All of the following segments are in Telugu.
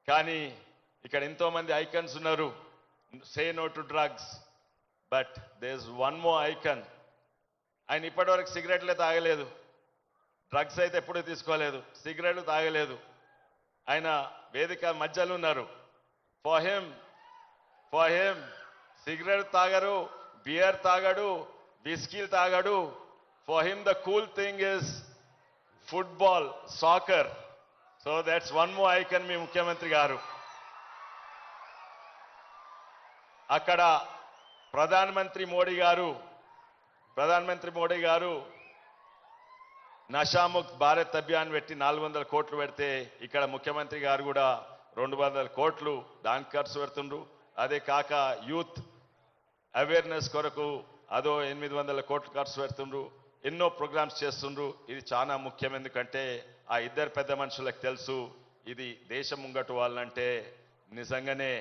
కానీ ఇక్కడ ఎంతో మంది ఐకన్స్ ఉన్నారు. Say no to drugs, but there is one more icon. ఆయన ఇప్పటివరకు సిగరెట్లే తాగలేదు, డ్రగ్స్ అయితే ఎప్పుడూ తీసుకోలేదు, సిగరెట్లు తాగలేదు. ఆయన వేదిక మధ్యలో ఉన్నారు. ఫర్ హిమ్ సిగరెట్ తాగరు, బియర్ తాగడు, విస్కీలు తాగడు. For him the cool thing is football, soccer. So that's one more icon మీ ముఖ్యమంత్రి గారు. అక్కడ ప్రధానమంత్రి మోడీ గారు నషాముక్త్ భారత్ అభియాన్ పెట్టి 400 కోట్లు పెడితే ఇక్కడ ముఖ్యమంత్రి గారు కూడా 200 కోట్లు దానికి ఖర్చు పెడుతుండ్రు. అదే కాక యూత్ అవేర్నెస్ కొరకు అదో 800 కోట్లు ఖర్చు పెడుతుండ్రు. ఎన్నో ప్రోగ్రామ్స్ చేస్తుండ్రు. ఇది చాలా ముఖ్యం. ఎందుకంటే ఆ ఇద్దరు పెద్ద మనుషులకు తెలుసు ఇది దేశం ముంగటు వాళ్ళంటే నిజంగానే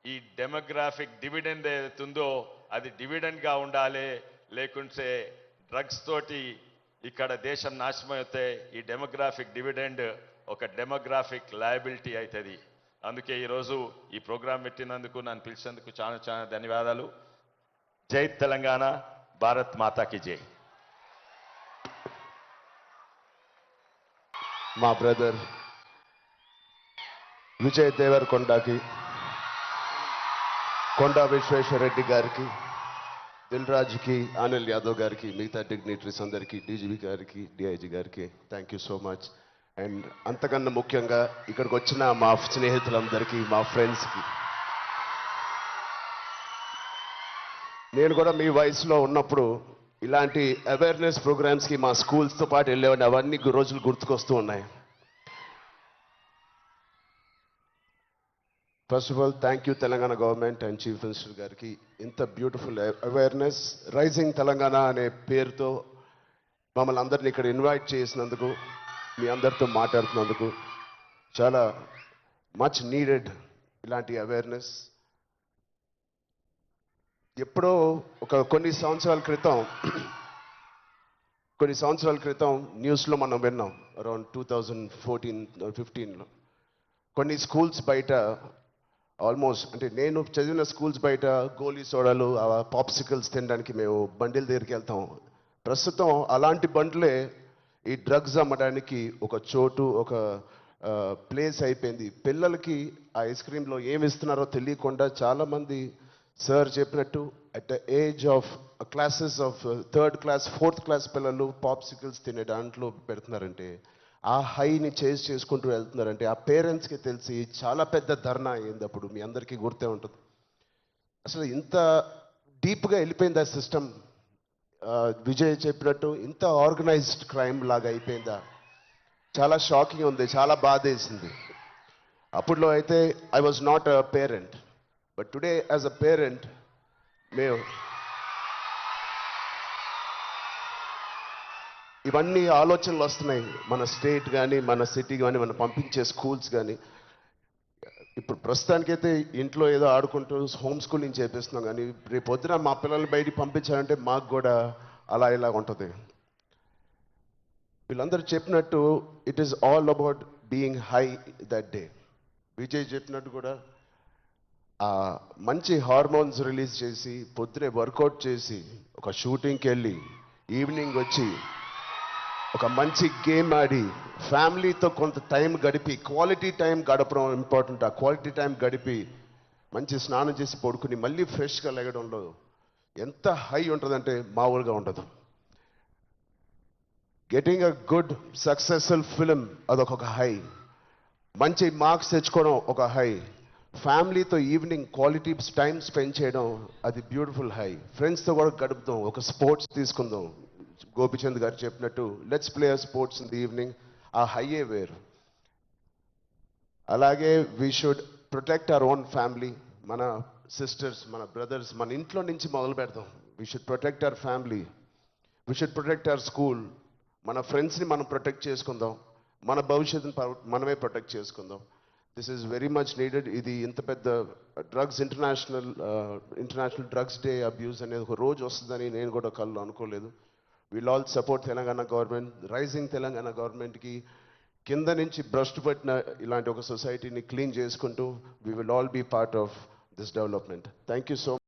ఈ డెమోగ్రాఫిక్ డివిడెండ్ ఏదైతుందో అది డివిడెండ్ గా ఉండాలి. లేకుంటే డ్రగ్స్ తోటి ఇక్కడ దేశం నాశనం అయితే ఈ డెమోగ్రాఫిక్ డివిడెండ్ ఒక డెమోగ్రాఫిక్ లయబిలిటీ అవుతుంది. అందుకే ఈరోజు ఈ ప్రోగ్రాం పెట్టినందుకు, నన్ను పిలిచినందుకు చాలా చాలా ధన్యవాదాలు. జై తెలంగాణ, భారత్ మాతాకి జై. మా బ్రదర్ విజయ్ దేవరకొండకి, కొండా విశ్వేశ్వరరెడ్డి గారికి, దిల్ రాజుకి, అనిల్ యాదవ్ గారికి, మిగతా డిగ్నిటరీస్ అందరికీ, డీజీపీ గారికి, డిఐజీ గారికి thank you so much. And అంతకన్నా ముఖ్యంగా ఇక్కడికి వచ్చిన మా స్నేహితులందరికీ, మా ఫ్రెండ్స్కి, నేను కూడా మీ వయసులో ఉన్నప్పుడు ఇలాంటి అవేర్నెస్ ప్రోగ్రామ్స్కి మా స్కూల్స్తో పాటు వెళ్ళేవాడిని. అవన్నీ రోజులు గుర్తుకొస్తూ ఉన్నాయి. First of all thank you Telangana government and chief minister గారికి. ఇంత బ్యూటిఫుల్ అవేర్నెస్ రైజింగ్ తెలంగాణ అనే పేరుతో మమ్మల్ని అందరినీ ఇక్కడ ఇన్వైట్ చేసినందుకు, మీ అందరితో మాట్లాడుతున్నందుకు చాలా మచ్ నీడెడ్ ఇలాంటి అవేర్నెస్. ఎప్పుడో కొన్ని సంవత్సరాల క్రితం న్యూస్లో మనం విన్నాం. అరౌండ్ 2014-15లో కొన్ని స్కూల్స్ బయట ఆల్మోస్ట్, అంటే నేను చదివిన స్కూల్స్ బయట గోలీ సోడాలు, పాప్సికల్స్ తినడానికి మేము బండిల దగ్గరికి వెళ్తాం. ప్రస్తుతం అలాంటి బండ్లే ఈ డ్రగ్స్ అమ్మడానికి ఒక చోటు, ఒక ప్లేస్ అయిపోయింది. పిల్లలకి ఆ ఐస్ క్రీమ్లో ఏమి ఇస్తున్నారో తెలియకుండా చాలామంది సార్ చెప్పినట్టు at the age of classes of 3rd class 4th class పిల్లలు పాప్సికల్స్ తినే దాంట్లో పెడుతున్నారంటే, ఆ హైని చేజ్ చేసుకుంటూ వెళ్తున్నారంటే ఆ పేరెంట్స్కి తెలిసి చాలా పెద్ద ధర్నా అయింది. అప్పుడు మీ అందరికీ గుర్తే ఉంటుంది. అసలు ఇంత డీప్గా వెళ్ళిపోయింది ఆ సిస్టమ్. విజయ్ చెప్పినట్టు ఇంత ఆర్గనైజ్డ్ క్రైమ్ లాగా అయిపోయిందా? చాలా షాకింగ్ ఉంది, చాలా బాధ వేసింది. అప్పుడులో అయితే I was not a parent, but today as a parent మేము ఇవన్నీ ఆలోచనలు వస్తున్నాయి. మన స్టేట్ కానీ, మన సిటీ కానీ, మనం పంపించే స్కూల్స్ కానీ. ఇప్పుడు ప్రస్తుతానికైతే ఇంట్లో ఏదో ఆడుకుంటూ హోమ్ స్కూలింగ్ చేపిస్తున్నాం, కానీ రేపు పొద్దున మా పిల్లల్ని బయటికి పంపించాలంటే మాకు కూడా అలా ఇలా ఉంటుంది. వీళ్ళందరూ చెప్పినట్టు it is all about being high that day. Vijay చెప్పినట్టు కూడా మంచి హార్మోన్స్ రిలీజ్ చేసి, పొద్దునే వర్కౌట్ చేసి, ఒక షూటింగ్కి వెళ్ళి, ఈవినింగ్ వచ్చి ఒక మంచి గేమ్ ఆడి, ఫ్యామిలీతో కొంత టైం గడిపి, క్వాలిటీ టైం గడపడం ఇంపార్టెంట్. ఆ క్వాలిటీ టైం గడిపి మంచి స్నానం చేసి పడుకుని మళ్ళీ ఫ్రెష్గా లెగడంలో ఎంత హై ఉంటుందంటే మామూలుగా ఉండదు. Getting a good successful film అదొక హై, మంచి మార్క్స్ తెచ్చుకోవడం ఒక హై, ఫ్యామిలీతో ఈవినింగ్ క్వాలిటీ టైం స్పెండ్ చేయడం అది బ్యూటిఫుల్ హై, ఫ్రెండ్స్తో కూడా గడుపుతాం, ఒక స్పోర్ట్స్ తీసుకుందాం. గోపిచంద్ గారు చెప్పినట్టు let's play sports in the evening, ఆ హైయే వేరు. అలాగే we should protect our own family, మన సిస్టర్స్, మన బ్రదర్స్, మన ఇంట్లో నుంచి మొదలు పెడతాం. We should protect our family, we should protect our school, మన ఫ్రెండ్స్ని మనం ప్రొటెక్ట్ చేసుకుందాం, మన భవిష్యత్తుని మనమే ప్రొటెక్ట్ చేసుకుందాం. This is very much needed. ఇది ఇంత పెద్ద drugs international drugs day abuse అనేది ఒక రోజు వస్తుందని నేను కూడా కళ్ళు అనుకోలేదు. Will all support Telangana government, rising Telangana గవర్నమెంట్కి కింద నుంచి భ్రష్టు పట్టిన ఇలాంటి ఒక సొసైటీని క్లీన్ చేసుకుంటూ we will all be part of this development. Thank you so